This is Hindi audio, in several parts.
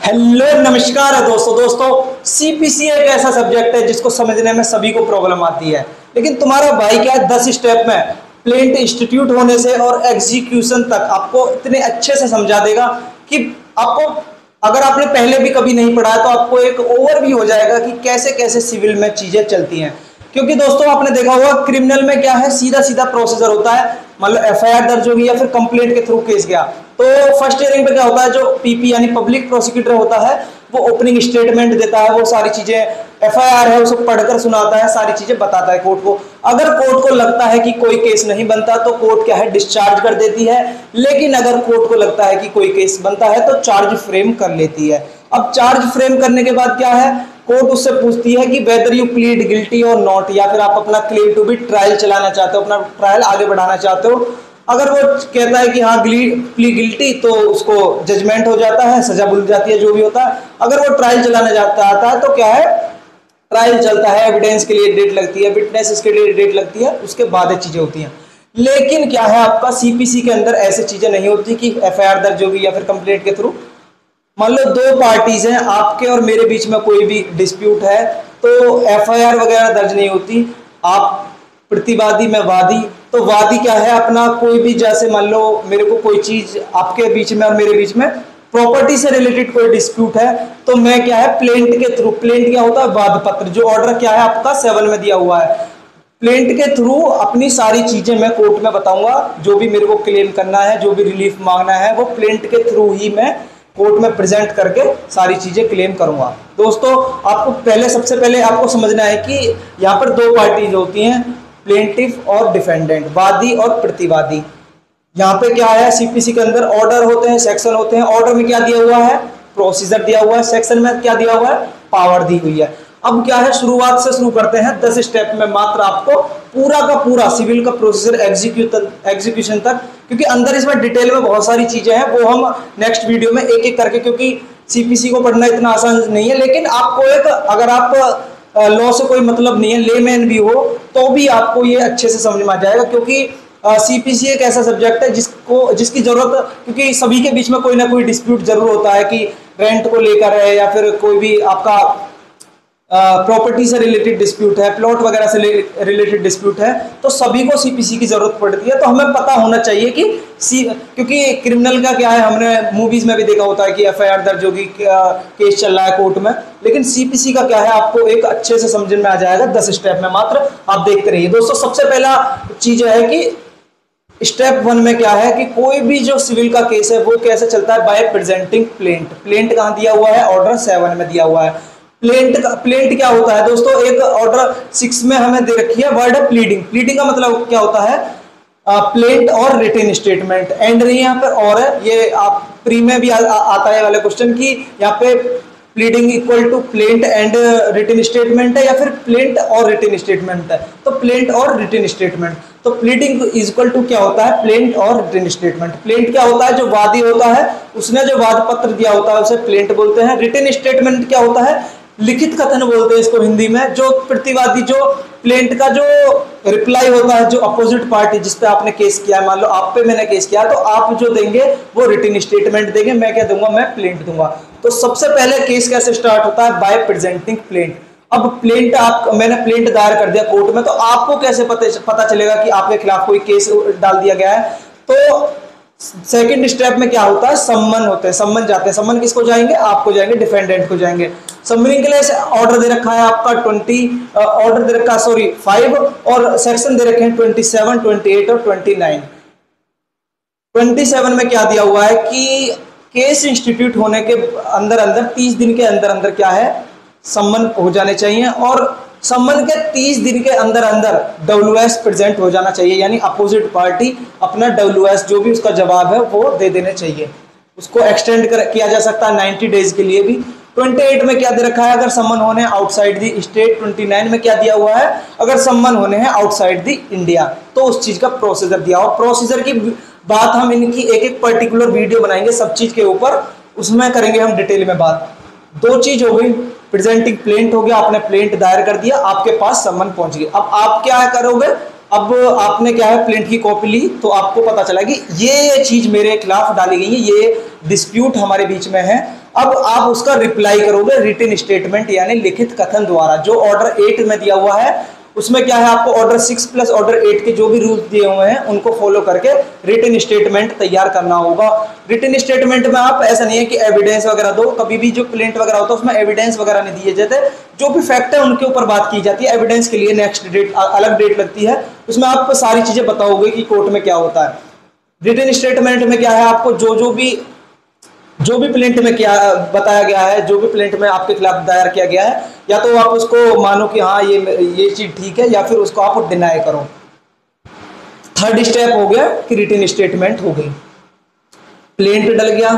हेलो नमस्कार है दोस्तों सीपीसी एक ऐसा सब्जेक्ट है जिसको समझने में सभी को प्रॉब्लम आती है। लेकिन तुम्हारा भाई क्या है 10 स्टेप में प्लेंट इंस्टीट्यूट होने से और एग्जीक्यूशन तक आपको इतने अच्छे से समझा देगा कि आपको अगर आपने पहले भी कभी नहीं पढ़ा है तो आपको एक ओवरव्यू हो जाएगा कि कैसे कैसे सिविल में चीजें चलती हैं। क्योंकि दोस्तों आपने देखा होगा क्रिमिनल में क्या है, सीधा सीधा प्रोसीजर होता है। मतलब एफआईआर दर्ज होगी या फिर कंप्लेंट के थ्रू केस गया तो फर्स्ट हियरिंग पे क्या होता है, जो पीपी यानी पब्लिक प्रोसिक्यूटर होता है वो ओपनिंग स्टेटमेंट देता है, वो सारी चीजें एफआईआर है उसे पढ़कर सुनाता है, सारी चीजें बताता है कोर्ट को। अगर कोर्ट को लगता है कि कोई केस नहीं बनता तो कोर्ट क्या है डिस्चार्ज कर देती है। लेकिन अगर कोर्ट को लगता है कि कोई केस बनता है तो चार्ज फ्रेम कर लेती है। अब चार्ज फ्रेम करने के बाद क्या है, कोर्ट उससे पूछती है कि वेदर यू प्लीड गिल्टी और नॉट, या फिर आप अपना क्लेम टू बी ट्रायल चलाना चाहते हो, अपना ट्रायल आगे बढ़ाना चाहते हो। अगर वो कहता है कि हाँ प्ली गिल्टी तो उसको जजमेंट हो जाता है, सजा बुल जाती है, जो भी होता है। अगर वो ट्रायल चलाना चाहता आता है तो क्या है, ट्रायल चलता है, एविडेंस के लिए डेट लगती है, विटनेसेस के लिए डेट लगती है, उसके बाद ये चीजें होती हैं। लेकिन क्या है आपका सीपीसी के अंदर ऐसी चीजें नहीं होती कि एफआईआर दर्ज होगी या फिर कंप्लेंट के थ्रू। मान लो दो पार्टीज हैं, आपके और मेरे बीच में कोई भी डिस्प्यूट है तो एफआईआर वगैरह दर्ज नहीं होती। आप प्रतिवादी में वादी, तो वादी क्या है अपना कोई भी, जैसे मान लो मेरे को कोई चीज आपके बीच में और मेरे बीच में प्रॉपर्टी से रिलेटेड कोई डिस्प्यूट है तो मैं क्या है प्लेंट के थ्रू, प्लेंट क्या होता है वाद पत्र, जो ऑर्डर क्या है आपका 7 में दिया हुआ है, प्लेंट के थ्रू अपनी सारी चीजें मैं कोर्ट में बताऊंगा। जो भी मेरे को क्लेम करना है, जो भी रिलीफ मांगना है, वो प्लेंट के थ्रू ही मैं कोर्ट में प्रेजेंट करके सारी चीजें क्लेम करूंगा। दोस्तों आपको सबसे पहले आपको समझना है कि यहाँ पर दो पार्टीज होती हैं, प्लेंटिफ और डिफेंडेंट, वादी और प्रतिवादी। यहाँ पे क्या है सीपीसी के अंदर ऑर्डर होते हैं, सेक्शन होते हैं। ऑर्डर में क्या दिया हुआ है, प्रोसीजर दिया हुआ है। सेक्शन में क्या दिया हुआ है, पावर दी हुई है। अब क्या है, शुरुआत से शुरू करते हैं 10 स्टेप में मात्र आपको पूरा का पूरा सिविल का प्रोसीजर एग्जीक्यूशन तक, क्योंकि अंदर इसमें डिटेल में बहुत सारी चीजें हैं, वो हम नेक्स्ट वीडियो में एक एक करके, क्योंकि सीपीसी को पढ़ना इतना आसान नहीं है। लेकिन आपको एक, अगर आप लॉ से कोई मतलब नहीं है, लेमैन भी हो तो भी आपको ये अच्छे से समझ में आ जाएगा। क्योंकि सीपीसी एक ऐसा सब्जेक्ट है जिसकी जरूरत, क्योंकि सभी के बीच में कोई ना कोई डिस्प्यूट जरूर होता है कि रेंट को लेकर है या फिर कोई भी आपका प्रॉपर्टी से रिलेटेड डिस्प्यूट है, प्लॉट वगैरह से रिलेटेड डिस्प्यूट है, तो सभी को सीपीसी की जरूरत पड़ती है। तो हमें पता होना चाहिए कि क्योंकि क्रिमिनल का क्या है, हमने मूवीज में भी देखा होता है कि एफआईआर दर्ज होगी, केस चल रहा है कोर्ट में। लेकिन सीपीसी का क्या है, आपको एक अच्छे से समझ में आ जाएगा 10 स्टेप में मात्र, आप देखते रहिए। दोस्तों सबसे पहला चीज है कि स्टेप 1 में क्या है कि कोई भी जो सिविल का केस है वो कैसे चलता है, बाय प्रेजेंटिंग प्लेंट। प्लेंट कहाँ दिया हुआ है, ऑर्डर 7 में दिया हुआ है। प्लेंट क्या होता है दोस्तों, एक ऑर्डर 6 में हमें दे रखी है वर्ड है प्लीडिंग। प्लीडिंग का मतलब क्या होता है, प्लेंट और रिटन स्टेटमेंट। एंड नहीं यहाँ पर और है, ये आप प्री में भी आता है वाले क्वेश्चन की, यहाँ पे pleading equal to plaint and written statement है या फिर प्लेंट और रिटन स्टेटमेंट है, तो प्लेंट और रिटन स्टेटमेंट। तो प्लीडिंग इज इक्वल टू क्या होता है, प्लेंट और रिटन स्टेटमेंट। प्लेंट क्या होता है, जो वादी होता है उसने जो वाद पत्र दिया होता है उसे प्लेंट बोलते हैं। रिटन स्टेटमेंट क्या होता है, लिखित कथन बोलते हैं इसको हिंदी में। जो प्रतिवादी, जो प्लेंट का जो रिप्लाई होता है, जो अपोजिट पार्टी जिस पे आपने केस किया है, मान लो आप पे मैंने केस किया तो आप जो देंगे वो रिटन स्टेटमेंट देंगे, मैं क्या दूंगा, मैं प्लेंट दूंगा। तो सबसे पहले केस कैसे स्टार्ट होता है, बाय प्रेजेंटिंग प्लेंट। अब प्लेंट मैंने प्लेंट दायर कर दिया कोर्ट में, तो आपको कैसे पता चलेगा कि आपके खिलाफ कोई केस डाल दिया गया है। तो सेकंड स्टेप में क्या होता है, सम्मन होते हैं, सम्मन जाते हैं। सम्मन किसको जाएंगे, आपको जाएंगे, डिफेंडेंट को जाएंगे। सम्मनिंग के लिए ऑर्डर दे रखा है आपका ऑर्डर दे रखा है 5, और सेक्शन दे रखे हैं 27, 28 और 29। 27 में क्या दिया हुआ है कि केस इंस्टीट्यूट होने के अंदर 30 दिन के अंदर क्या है, सम्मन हो जाने चाहिए, और सम्मन के 30 दिन के अंदर WS प्रेजेंट हो जाना चाहिए, यानी अपोजिट पार्टी अपना WS जो भी उसका जवाब है वो दे देने चाहिए। उसको एक्सटेंड किया जा सकता है 90 डेज के लिए भी। 28 में क्या दे रखा है, अगर सम्मन होने आउटसाइड दी स्टेट। 29 में क्या दिया हुआ है, अगर सम्मन होने हैं आउटसाइड दी इंडिया, तो उस चीज का प्रोसीजर दिया हुआ। प्रोसीजर की बात हम इनकी एक पर्टिकुलर वीडियो बनाएंगे सब चीज के ऊपर, उसमें करेंगे हम डिटेल में बात। दो चीज हो गई, प्रेजेंटिंग प्लेंट हो गया, आपने प्लेंट दायर कर दिया, आपके पास सम्मन पहुंच गया। अब आप क्या करोगे, अब आपने क्या है प्लेंट की कॉपी ली तो आपको पता चला कि ये चीज मेरे खिलाफ डाली गई है, ये डिस्प्यूट हमारे बीच में है। अब आप उसका रिप्लाई करोगे रिटन स्टेटमेंट यानी लिखित कथन द्वारा। जो ऑर्डर 8 में दिया हुआ है उसमें क्या है, आपको ऑर्डर 6 प्लस ऑर्डर 8 के जो भी रूल्स दिए हुए हैं उनको फॉलो करके रिटन स्टेटमेंट तैयार करना होगा। रिटन स्टेटमेंट में आप ऐसा नहीं है कि एविडेंस वगैरह दो, कभी भी जो प्लेंट वगैरह होता है उसमें एविडेंस वगैरह नहीं दिए जाते, जो भी फैक्ट है उनके ऊपर बात की जाती है। एविडेंस के लिए नेक्स्ट डेट अलग डेट लगती है, उसमें आप सारी चीजें बताओगे कि कोर्ट में क्या होता है। रिटन स्टेटमेंट में क्या है, आपको जो भी प्लेंट में क्या बताया गया है, जो भी प्लेंट में आपके खिलाफ दायर किया गया है, या तो आप उसको मानो कि हाँ ये चीज ठीक है, या फिर उसको आप डिनाई करो। थर्ड स्टेप हो गया कि रिटन स्टेटमेंट हो गई, प्लेंट डल गया,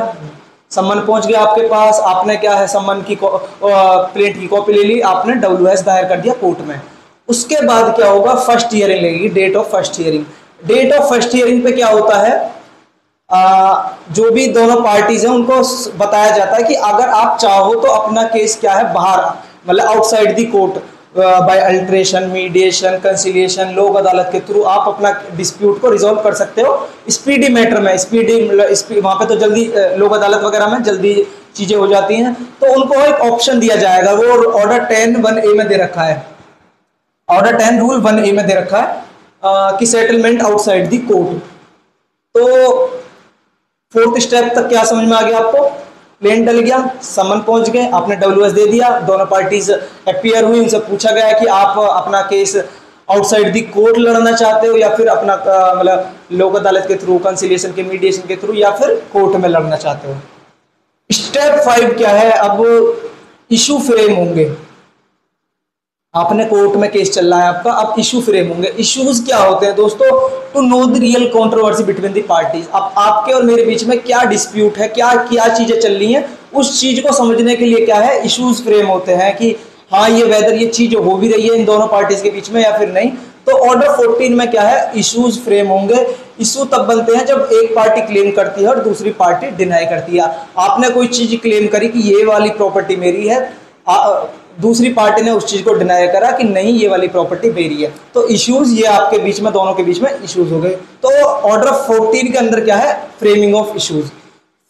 सम्मन पहुंच गया आपके पास, आपने क्या है सम्मन की प्लेंट की कॉपी ले ली, आपने WS दायर कर दिया कोर्ट में। उसके बाद क्या होगा, फर्स्ट हियरिंग लगेगी, date of first hearing. Date of first hearing पे क्या होता है, जो भी दोनों पार्टीज हैं उनको बताया जाता है कि अगर आप चाहो तो अपना केस क्या है बाहर, मतलब outside the court by alteration, mediation, conciliation, लोक अदालत के थ्रू आप अपना डिस्प्यूट को रिजॉल्व कर सकते हो स्पीडी मैटर में। वहां पे तो जल्दी लोक अदालत वगैरह में जल्दी चीजें हो जाती हैं, तो उनको एक ऑप्शन दिया जाएगा, वो ऑर्डर 10(1)(a) में दे रखा है, ऑर्डर 10 रूल 1A में दे रखा है कि सेटलमेंट आउटसाइड दी कोर्ट। तो फोर्थ स्टेप तक क्या समझ में आ गया आपको, प्लेन डल गया, समन पहुंच गए, आपने WS दे दिया, दोनों पार्टीज अपीयर हुई, उनसे पूछा गया कि आप अपना केस आउटसाइड दी कोर्ट लड़ना चाहते हो या फिर अपना मतलब लोक अदालत के थ्रू, कंसिलिएशन के, मीडिएशन के थ्रू, या फिर कोर्ट में लड़ना चाहते हो। स्टेप 5 क्या है, अब इशू फ्रेम होंगे। आपने कोर्ट में केस चल रहा है आपका, अब इशू फ्रेम होंगे। इश्यूज क्या होते हैं दोस्तों, to know the real controversy between the parties. अब आपके और मेरे बीच में क्या डिस्प्यूट है, क्या चीजें चल रही हैं, उस चीज को समझने के लिए क्या है, इश्यूज फ्रेम होते हैं कि हाँ ये वेदर ये चीज हो भी रही है इन दोनों पार्टीज के बीच में या फिर नहीं। तो ऑर्डर 14 में क्या है, इश्यूज फ्रेम होंगे। इशू तब बनते हैं जब एक पार्टी क्लेम करती है और दूसरी पार्टी डिनाई करती है। आपने कोई चीज क्लेम करी कि ये वाली प्रॉपर्टी मेरी है, दूसरी पार्टी ने उस चीज को डिनाई करा कि नहीं ये वाली प्रॉपर्टी मेरी है, तो इश्यूज ये आपके बीच में, दोनों के बीच में इश्यूज हो गए। तो ऑर्डर 14 के अंदर क्या है, फ्रेमिंग ऑफ इश्यूज।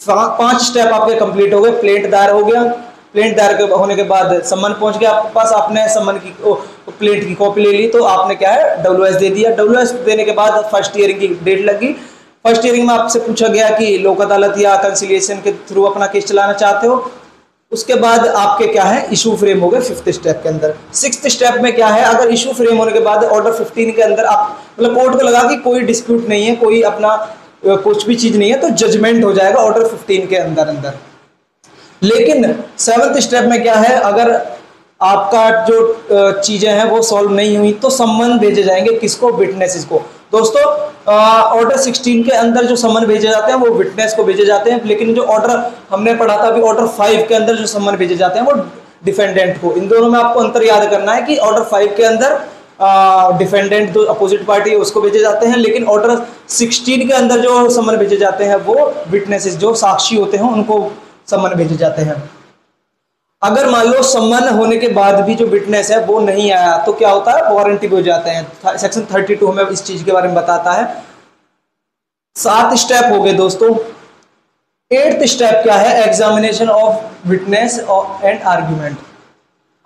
5 स्टेप आपके कंप्लीट हो गए। प्लेंट दायर हो गया, प्लेंट दायर होने के बाद सम्मन पहुंच गया आपके पास, आपने सम्मन की प्लेंट की कॉपी ले ली, तो आपने क्या है WS दे दिया। WS देने के बाद फर्स्ट हियरिंग की डेट लगी। फर्स्ट हियरिंग में आपसे पूछा गया कि लोक अदालत या कंसिलिएशन के थ्रू अपना केस चलाना चाहते हो। उसके बाद आपके क्या है, इशू फ्रेम हो गए 5th स्टेप के अंदर। 6th स्टेप में क्या है, अगर इशू फ्रेम होने के बाद ऑर्डर 15 के अंदर आप मतलब कोर्ट को लगा कि कोई डिस्प्यूट नहीं है, कोई अपना कुछ भी चीज नहीं है, तो जजमेंट हो जाएगा ऑर्डर 15 के अंदर। लेकिन 7th स्टेप में क्या है, अगर आपका जो चीजें हैं वो सॉल्व नहीं हुई तो सम्मन भेजे जाएंगे, किसको, विटनेसेस को। दोस्तों ऑर्डर 16 के अंदर जो सम्मन भेजे जाते हैं वो विटनेस को भेजे जाते हैं, लेकिन जो ऑर्डर हमने पढ़ा था अभी ऑर्डर 5 के अंदर जो सम्मन भेजे जाते हैं वो डिफेंडेंट को। इन दोनों में आपको अंतर याद करना है कि ऑर्डर 5 के अंदर डिफेंडेंट जो अपोजिट पार्टी है उसको भेजे जाते हैं, लेकिन ऑर्डर 16 के अंदर जो सम्मन भेजे जाते हैं वो विटनेसेस जो साक्षी होते हैं उनको सम्मन भेजे जाते हैं। अगर मान लो सम्मन होने के बाद भी जो विटनेस है वो नहीं आया तो क्या होता है, वारंटी हो जाते हैं। सेक्शन 32 में इस चीज के बारे में बताता है। 7 स्टेप हो गए दोस्तों। 8th स्टेप क्या है, examination of witness and argument.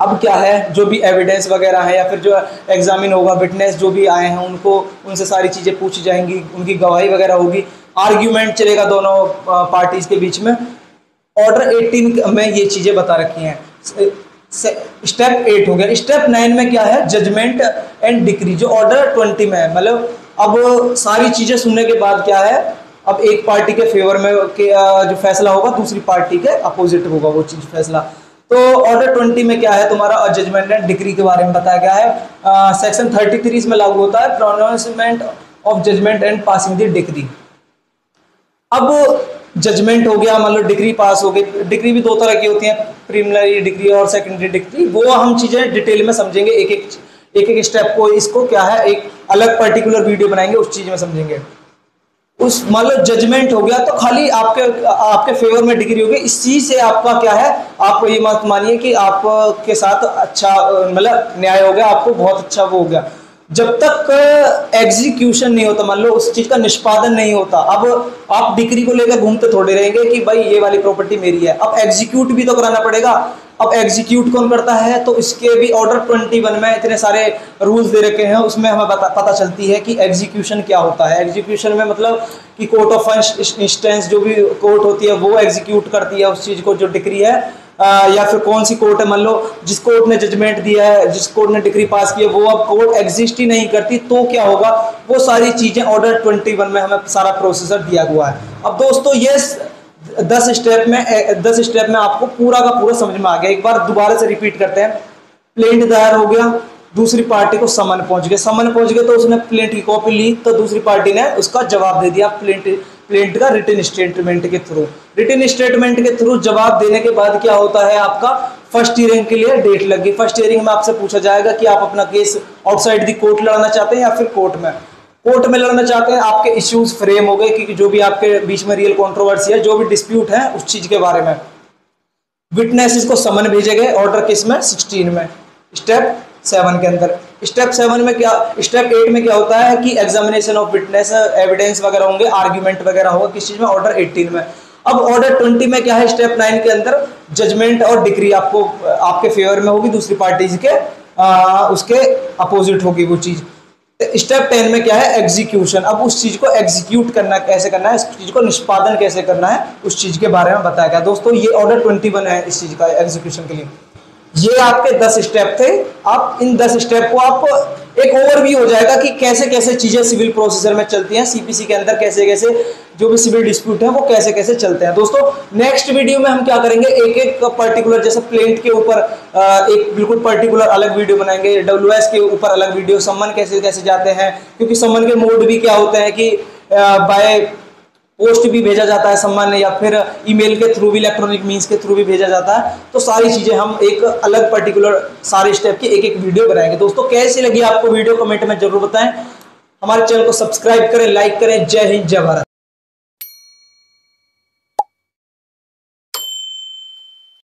अब क्या है, जो भी एविडेंस वगैरह है या फिर जो एग्जामिन होगा, विटनेस जो भी आए हैं उनको, उनसे सारी चीजें पूछी जाएंगी, उनकी गवाही वगैरह होगी, आर्ग्यूमेंट चलेगा दोनों पार्टीज के बीच में। ऑर्डर 18 में ये चीजें बता रखी हैं। स्टेप 8 हो गया। स्टेप 9 में क्या है, जजमेंट एंड डिक्री, जो ऑर्डर 20 में है। मतलब अब सारी चीजें सुनने के बाद क्या है, अब एक पार्टी के फेवर में जो फैसला होगा दूसरी पार्टी के अपोजिट होगा वो चीज फैसला। तो ऑर्डर 20 में क्या है, तुम्हारा जजमेंट एंड डिक्री के बारे में बताया गया है। सेक्शन 33 में लागू होता है, pronouncement of judgment and passing the decree. अब जजमेंट हो गया, मान लो डिग्री पास हो गई। डिग्री भी 2 तरह की होती है, प्रीलिमिनरी डिग्री और सेकेंडरी डिग्री। वो हम चीजें डिटेल में समझेंगे, एक एक स्टेप को, इसको क्या है एक अलग पर्टिकुलर वीडियो बनाएंगे, उस चीज में समझेंगे। उस मान लो जजमेंट हो गया तो खाली आपके फेवर में डिग्री होगी, इस चीज से आपका क्या है, आप ये मत मानिए कि आपके साथ अच्छा मतलब न्याय हो गया, आपको बहुत अच्छा वो हो गया। जब तक एग्जीक्यूशन नहीं होता, मान लो उस चीज का निष्पादन नहीं होता, अब आप डिग्री को लेकर घूमते थोड़े रहेंगे कि भाई ये वाली प्रॉपर्टी मेरी है, अब एग्जीक्यूट भी तो कराना पड़ेगा। अब एग्जीक्यूट कौन करता है, तो इसके भी ऑर्डर 21 में इतने सारे रूल्स दे रखे हैं, उसमें हमें पता चलती है कि एग्जीक्यूशन क्या होता है। एग्जीक्यूशन में मतलब कि कोर्ट ऑफ फर्स्ट इंस्टेंस जो भी कोर्ट होती है वो एग्जीक्यूट करती है उस चीज को, जो डिग्री है, या फिर कौन सी कोर्ट है, मान लो जिस कोर्ट ने जजमेंट दिया है, जिस कोर्ट ने डिग्री पास की है, वो अब कोर्ट एग्जिस्ट ही नहीं करती, तो क्या होगा, वो सारी चीजें ऑर्डर 21 में हमें सारा प्रोसीजर दिया हुआ है। अब दोस्तों ये 10 स्टेप में आपको पूरा का पूरा समझ में आ गया। एक बार दोबारा से रिपीट करते हैं। प्लेंट दायर हो गया, दूसरी पार्टी को समन पहुंच गए तो उसने प्लेंट की कॉपी ली, तो दूसरी पार्टी ने उसका जवाब दे दिया प्लेंट का रिटन स्टेटमेंट के थ्रू जवाब देने के बाद क्या होता है, आपका फर्स्ट हियरिंग के लिए डेट लग गई। फर्स्ट हियरिंग में आपसे पूछा जाएगा कि आप अपना केस आउटसाइड दी कोर्ट लड़ना चाहते हैं या फिर कोर्ट में लड़ना चाहते हैं। आपके इश्यूज फ्रेम हो गए कि जो भी आपके बीच में रियल कंट्रोवर्सी है, जो भी डिस्प्यूट है उस चीज के बारे में। विटनेसेस को समन भेजे गए ऑर्डर किस में, 16 में, स्टेप 7 के अंदर। स्टेप 8 में क्या होता है कि एग्जामिनेशन ऑफ विटनेस, एविडेंस वगैरह होंगे, आर्ग्यूमेंट वगैरह होगा किस चीज में, ऑर्डर 18 में। अब ऑर्डर 20 में क्या है, स्टेप 9 के अंदर जजमेंट और डिग्री आपको आपके फेवर में होगी, दूसरी पार्टीज के उसके अपोजिट होगी वो चीज। स्टेप 10 में क्या है, एग्जीक्यूशन। अब उस चीज को एग्जीक्यूट करना कैसे करना है, इस चीज को निष्पादन कैसे करना है, उस चीज के बारे में बताया गया। दोस्तों ये ऑर्डर 21 है इस चीज का एग्जीक्यूशन के लिए। ये आपके 10 स्टेप थे। आप इन 10 स्टेप को आप एक ओवरव्यू हो जाएगा कि कैसे कैसे चीजें सिविल प्रोसीजर में चलती हैं, सीपीसी के अंदर कैसे कैसे जो भी सिविल डिस्प्यूट है वो कैसे कैसे चलते हैं। दोस्तों नेक्स्ट वीडियो में हम क्या करेंगे, एक एक पर्टिकुलर, जैसे प्लेंट के ऊपर एक बिल्कुल पर्टिकुलर अलग वीडियो बनाएंगे, डब्ल्यूएस के ऊपर अलग वीडियो, सम्मन कैसे कैसे जाते हैं, क्योंकि सम्मन के मोड भी क्या होते हैं कि बाय पोस्ट भी भेजा जाता है सम्मान, या फिर ईमेल के थ्रू भी, इलेक्ट्रॉनिक मींस के थ्रू भी भेजा जाता है। तो सारी चीजें हम एक अलग पर्टिकुलर सारे स्टेप की एक एक वीडियो बनाएंगे। दोस्तों कैसी लगी आपको वीडियो, कमेंट में जरूर बताएं। हमारे चैनल को सब्सक्राइब करें, लाइक करें। जय हिंद, जय भारत।